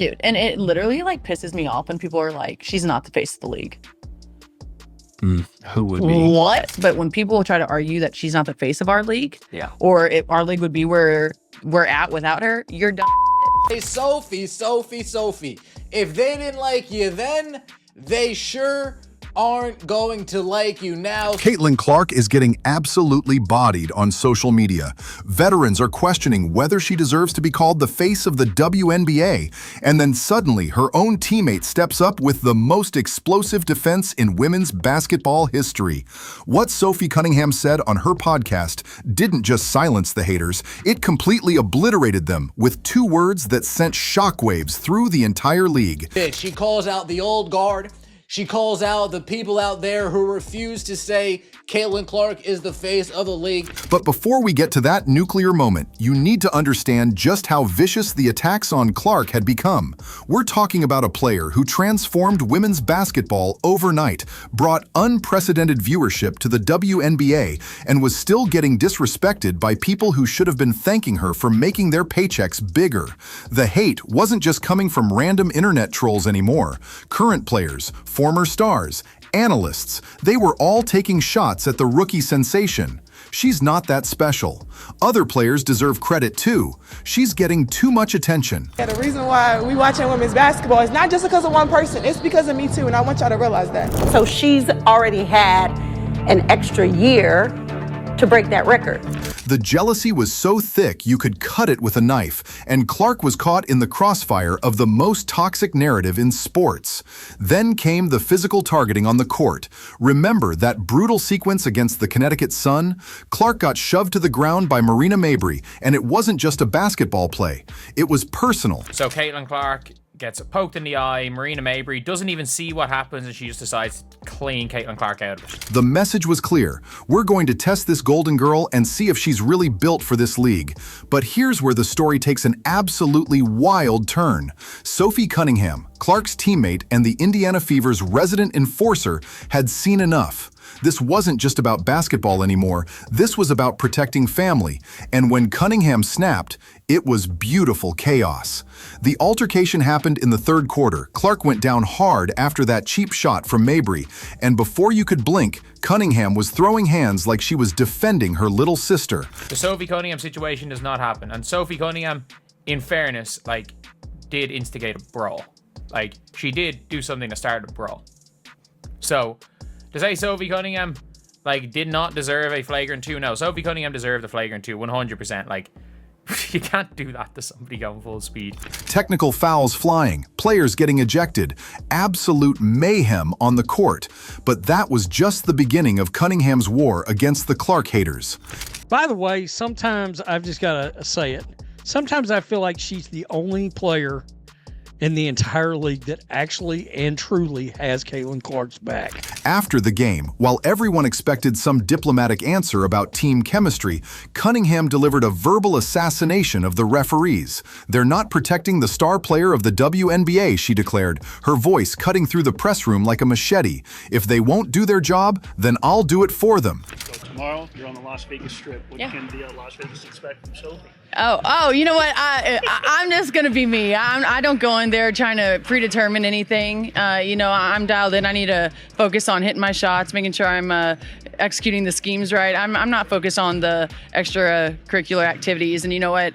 Dude, and it literally like pisses me off when people are like, she's not the face of the league. Who would be? What? But when people try to argue that she's not the face of our league, Yeah. or if our league would be where we're at without her, you're done. Hey, Sophie. If they didn't like you then, they sure aren't going to like you now. Caitlin Clark is getting absolutely bodied on social media. Veterans are questioning whether she deserves to be called the face of the WNBA, and then suddenly her own teammate steps up with the most explosive defense in women's basketball history. What Sophie Cunningham said on her podcast didn't just silence the haters, it completely obliterated them with 2 words that sent shockwaves through the entire league. She calls out the old guard. She calls out the people out there who refuse to say Caitlin Clark is the face of the league. But before we get to that nuclear moment, you need to understand just how vicious the attacks on Clark had become. We're talking about a player who transformed women's basketball overnight, brought unprecedented viewership to the WNBA, and was still getting disrespected by people who should have been thanking her for making their paychecks bigger. The hate wasn't just coming from random internet trolls anymore. Current players, former stars, analysts, they were all taking shots at the rookie sensation. She's not that special. Other players deserve credit too. She's getting too much attention. Yeah, the reason why we watching women's basketball is not just because of one person, it's because of me too, and I want y'all to realize that. So she's already had an extra year to break that record. The jealousy was so thick you could cut it with a knife, and Clark was caught in the crossfire of the most toxic narrative in sports. Then came the physical targeting on the court. Remember that brutal sequence against the Connecticut Sun? Clark got shoved to the ground by Marina Mabry, and it wasn't just a basketball play. It was personal. So Caitlin Clark gets poked in the eye. Marina Mabry doesn't even see what happens, and she just decides to clean Caitlin Clark out of it. The message was clear. We're going to test this golden girl and see if she's really built for this league. But here's where the story takes an absolutely wild turn. Sophie Cunningham, Clark's teammate and the Indiana Fever's resident enforcer, had seen enough. This wasn't just about basketball anymore. This was about protecting family. And when Cunningham snapped, it was beautiful chaos. The altercation happened in the 3rd quarter. Clark went down hard after that cheap shot from Mabry. And before you could blink, Cunningham was throwing hands like she was defending her little sister. The Sophie Cunningham situation does not happen. And Sophie Cunningham, in fairness, did instigate a brawl. She did do something to start a brawl. So, to say Sophie Cunningham, did not deserve a flagrant 2, no. Sophie Cunningham deserved a flagrant 2, 100%. You can't do that to somebody going full speed. Technical fouls flying, players getting ejected, absolute mayhem on the court. But that was just the beginning of Cunningham's war against the Clark haters. By the way, sometimes I've just got to say it. Sometimes I feel like she's the only player in the entire league that actually and truly has Caitlin Clark's back. After the game, while everyone expected some diplomatic answer about team chemistry, Cunningham delivered a verbal assassination of the referees. They're not protecting the star player of the WNBA, she declared, her voice cutting through the press room like a machete. If they won't do their job, then I'll do it for them. So tomorrow, you're on the Las Vegas Strip. What can the Las Vegas expect from Sophie? Oh, you know what? I'm just going to be me. I don't go in there trying to predetermine anything. I'm dialed in. I need to focus on hitting my shots, making sure I'm executing the schemes right. I'm not focused on the extracurricular activities. And you know what?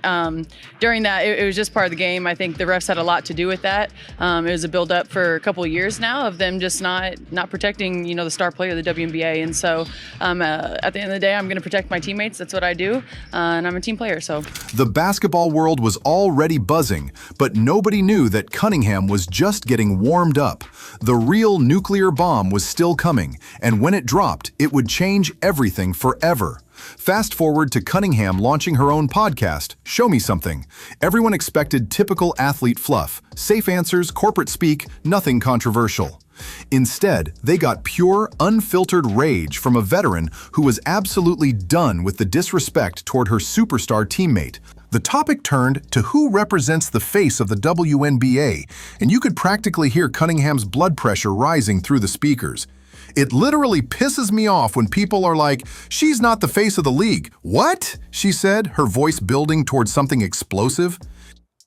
During that, it was just part of the game. I think the refs had a lot to do with that. It was a build-up for a couple of years now of them just not protecting, the star player of the WNBA. And so at the end of the day, I'm going to protect my teammates. That's what I do. And I'm a team player, so. The basketball world was already buzzing, but nobody knew that Cunningham was just getting warmed up. The real nuclear bomb was still coming, and when it dropped, it would change everything forever. Fast forward to Cunningham launching her own podcast, Show Me Something. Everyone expected typical athlete fluff, safe answers, corporate speak, nothing controversial. Instead, they got pure, unfiltered rage from a veteran who was absolutely done with the disrespect toward her superstar teammate. The topic turned to who represents the face of the WNBA, and you could practically hear Cunningham's blood pressure rising through the speakers. It literally pisses me off when people are like, she's not the face of the league. What? She said, her voice building towards something explosive.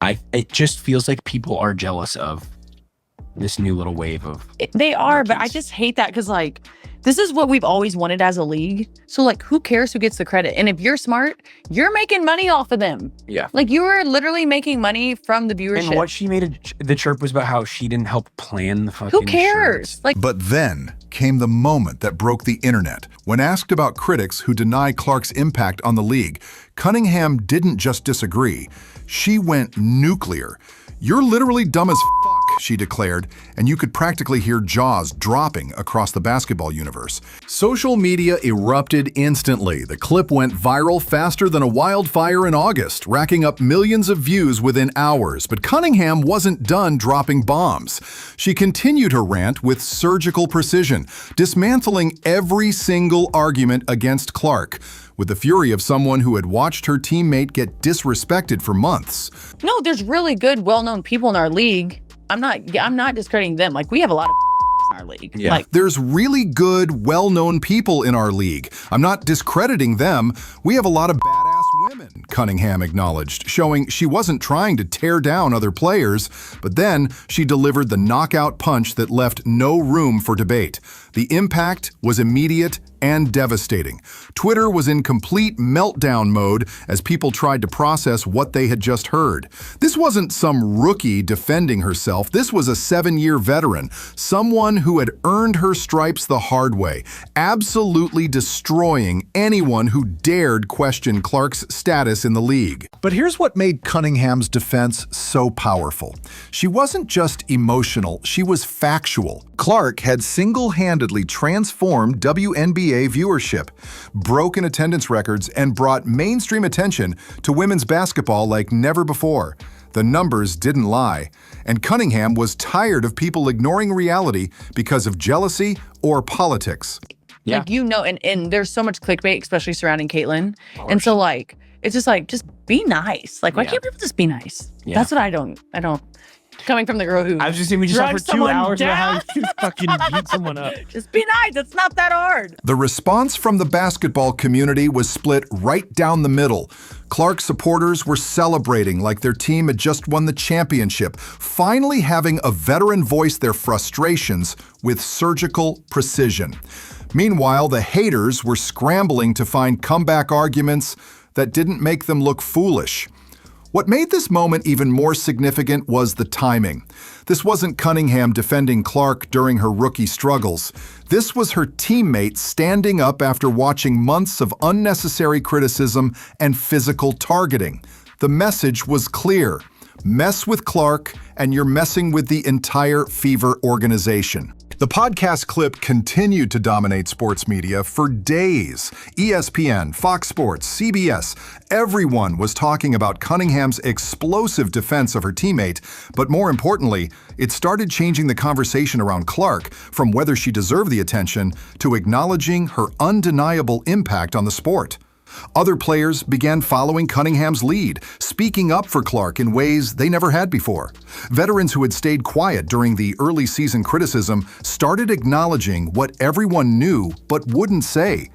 It just feels like people are jealous of this new little wave of. They are, but I just hate that because like this is what we've always wanted as a league. So like, who cares who gets the credit? And if you're smart, you're making money off of them. Yeah. Like you are literally making money from the viewership. And what she made the chirp was about how she didn't help plan the fucking. Who cares? Shirts. Like, But then came the moment that broke the internet. When asked about critics who deny Clark's impact on the league, Cunningham didn't just disagree. She went nuclear. "You're literally dumb as fuck," she declared, and you could practically hear jaws dropping across the basketball universe. Social media erupted instantly. The clip went viral faster than a wildfire in August, racking up millions of views within hours. But Cunningham wasn't done dropping bombs. She continued her rant with surgical precision, dismantling every single argument against Clark, with the fury of someone who had watched her teammate get disrespected for months. no, there's really good, well-known people in our league. I'm not discrediting them. Like we have a lot of in our league. Yeah. Like There's really good, well-known people in our league. I'm not discrediting them. We have a lot of badass women, Cunningham acknowledged, showing she wasn't trying to tear down other players, but then she delivered the knockout punch that left no room for debate. The impact was immediate and devastating. Twitter was in complete meltdown mode as people tried to process what they had just heard. This wasn't some rookie defending herself. This was a 7-year veteran, someone who had earned her stripes the hard way, absolutely destroying anyone who dared question Clark's status in the league. But here's what made Cunningham's defense so powerful. She wasn't just emotional, she was factual. Clark had single-handedly transformed WNBA viewership, broken attendance records, and brought mainstream attention to women's basketball like never before. The numbers didn't lie, and Cunningham was tired of people ignoring reality because of jealousy or politics. Yeah. Like, and there's so much clickbait, especially surrounding Caitlyn. And so like, it's just like, just be nice. Like, why can't people just be nice? Yeah. That's what I don't, coming from the girl who I was just saying we just talked drags for 2 someone hours about how down. you fucking beat someone up. Just be nice. It's not that hard. The response from the basketball community was split right down the middle. Clark supporters were celebrating like their team had just won the championship, finally having a veteran voice their frustrations with surgical precision. Meanwhile, the haters were scrambling to find comeback arguments that didn't make them look foolish. What made this moment even more significant was the timing. This wasn't Cunningham defending Clark during her rookie struggles. This was her teammate standing up after watching months of unnecessary criticism and physical targeting. The message was clear. Mess with Clark, and you're messing with the entire Fever organization. The podcast clip continued to dominate sports media for days. ESPN, Fox Sports, CBS, everyone was talking about Cunningham's explosive defense of her teammate, but more importantly, it started changing the conversation around Clark from whether she deserved the attention to acknowledging her undeniable impact on the sport. Other players began following Cunningham's lead, speaking up for Clark in ways they never had before. Veterans who had stayed quiet during the early season criticism started acknowledging what everyone knew but wouldn't say.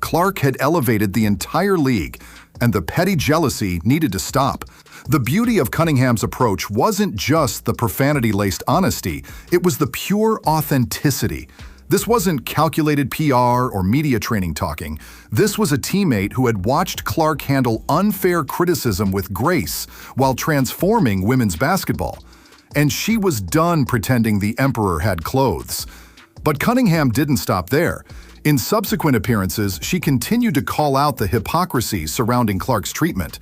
Clark had elevated the entire league, and the petty jealousy needed to stop. The beauty of Cunningham's approach wasn't just the profanity-laced honesty, it was the pure authenticity. This wasn't calculated PR or media training talking. This was a teammate who had watched Clark handle unfair criticism with grace while transforming women's basketball. And she was done pretending the emperor had clothes. But Cunningham didn't stop there. In subsequent appearances, she continued to call out the hypocrisy surrounding Clark's treatment.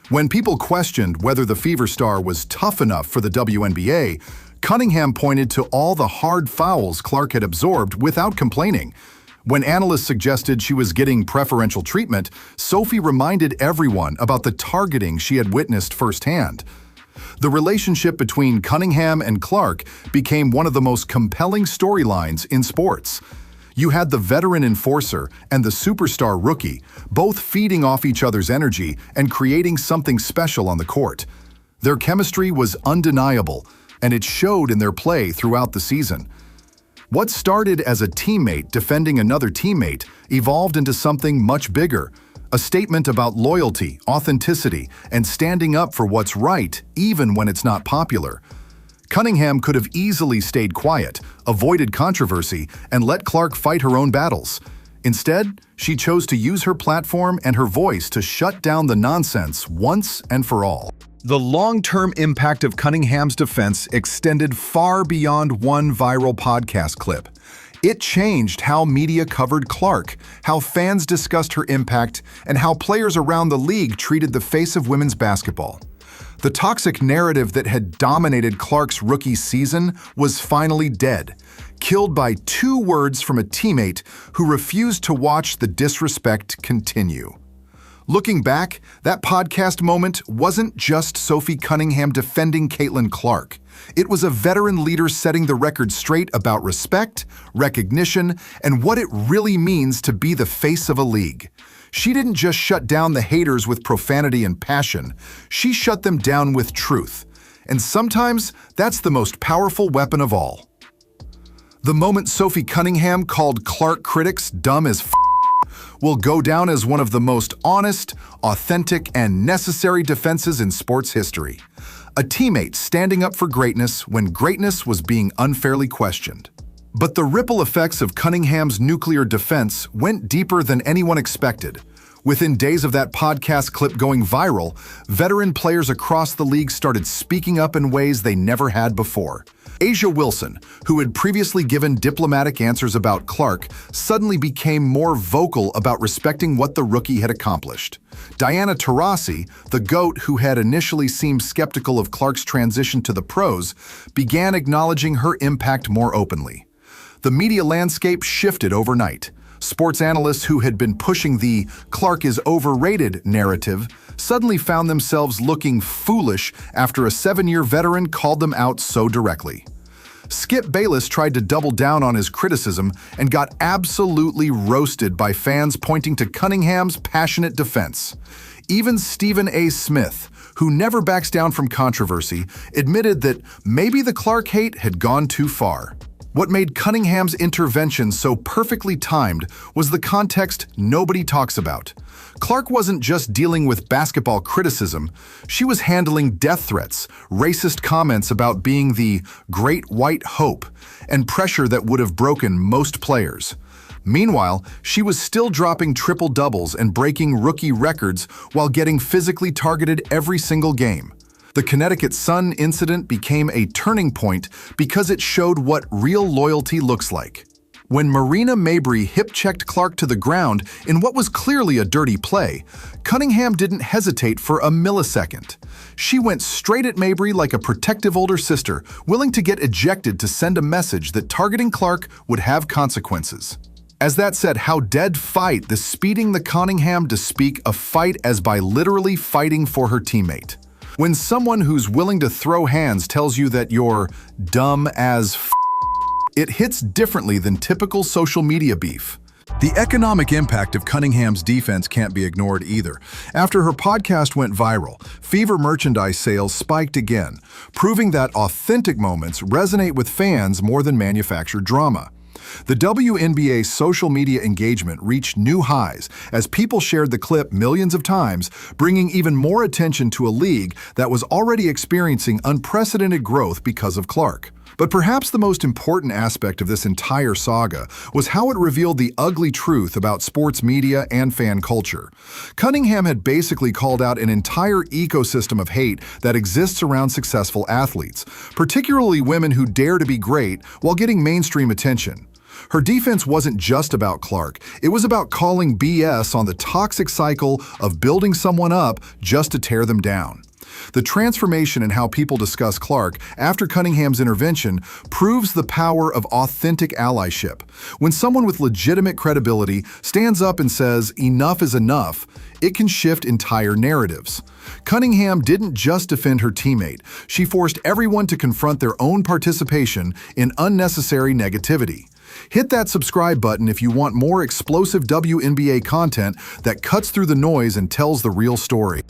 When people questioned whether the Fever star was tough enough for the WNBA, Cunningham pointed to all the hard fouls Clark had absorbed without complaining. When analysts suggested she was getting preferential treatment, Sophie reminded everyone about the targeting she had witnessed firsthand. The relationship between Cunningham and Clark became one of the most compelling storylines in sports. You had the veteran enforcer and the superstar rookie, both feeding off each other's energy and creating something special on the court. Their chemistry was undeniable, and it showed in their play throughout the season. What started as a teammate defending another teammate evolved into something much bigger, A statement about loyalty, authenticity, and standing up for what's right, even when it's not popular. Cunningham could have easily stayed quiet, avoided controversy, and let Clark fight her own battles. Instead, she chose to use her platform and her voice to shut down the nonsense once and for all. The long-term impact of Cunningham's defense extended far beyond one viral podcast clip. It changed how media covered Clark, how fans discussed her impact, and how players around the league treated the face of women's basketball. The toxic narrative that had dominated Clark's rookie season was finally dead, killed by 2 words from a teammate who refused to watch the disrespect continue. Looking back, that podcast moment wasn't just Sophie Cunningham defending Caitlin Clark. It was a veteran leader setting the record straight about respect, recognition, and what it really means to be the face of a league. She didn't just shut down the haters with profanity and passion. She shut them down with truth. And sometimes, that's the most powerful weapon of all. The moment Sophie Cunningham called Clark critics dumb as will go down as one of the most honest, authentic, and necessary defenses in sports history. A teammate standing up for greatness when greatness was being unfairly questioned. But the ripple effects of Cunningham's nuclear defense went deeper than anyone expected. Within days of that podcast clip going viral, veteran players across the league started speaking up in ways they never had before. A'ja Wilson, who had previously given diplomatic answers about Clark, suddenly became more vocal about respecting what the rookie had accomplished. Diana Taurasi, the GOAT who had initially seemed skeptical of Clark's transition to the pros, began acknowledging her impact more openly. The media landscape shifted overnight. Sports analysts who had been pushing the "Clark is overrated" narrative suddenly found themselves looking foolish after a 7-year veteran called them out so directly. Skip Bayless tried to double down on his criticism and got absolutely roasted by fans pointing to Cunningham's passionate defense. Even Stephen A. Smith, who never backs down from controversy, admitted that maybe the Clark hate had gone too far. What made Cunningham's intervention so perfectly timed was the context nobody talks about. Clark wasn't just dealing with basketball criticism, she was handling death threats, racist comments about being the great white hope, and pressure that would have broken most players. Meanwhile, she was still dropping triple-doubles and breaking rookie records while getting physically targeted every single game. The Connecticut Sun incident became a turning point because it showed what real loyalty looks like. When Marina Mabrey hip-checked Clark to the ground in what was clearly a dirty play, Cunningham didn't hesitate for a millisecond. She went straight at Mabrey like a protective older sister, willing to get ejected to send a message that targeting Clark would have consequences. As that said, how dead fight the speeding the Cunningham to speak a fight as by literally fighting for her teammate. When someone who's willing to throw hands tells you that you're dumb as it hits differently than typical social media beef. The economic impact of Cunningham's defense can't be ignored either. After her podcast went viral, Fever merchandise sales spiked again, proving that authentic moments resonate with fans more than manufactured drama. The WNBA's social media engagement reached new highs as people shared the clip millions of times, bringing even more attention to a league that was already experiencing unprecedented growth because of Clark. But perhaps the most important aspect of this entire saga was how it revealed the ugly truth about sports media and fan culture. Cunningham had basically called out an entire ecosystem of hate that exists around successful athletes, particularly women who dare to be great while getting mainstream attention. Her defense wasn't just about Clark, it was about calling BS on the toxic cycle of building someone up just to tear them down. The transformation in how people discuss Clark after Cunningham's intervention proves the power of authentic allyship. When someone with legitimate credibility stands up and says, "Enough is enough," it can shift entire narratives. Cunningham didn't just defend her teammate, she forced everyone to confront their own participation in unnecessary negativity. Hit that subscribe button if you want more explosive WNBA content that cuts through the noise and tells the real story.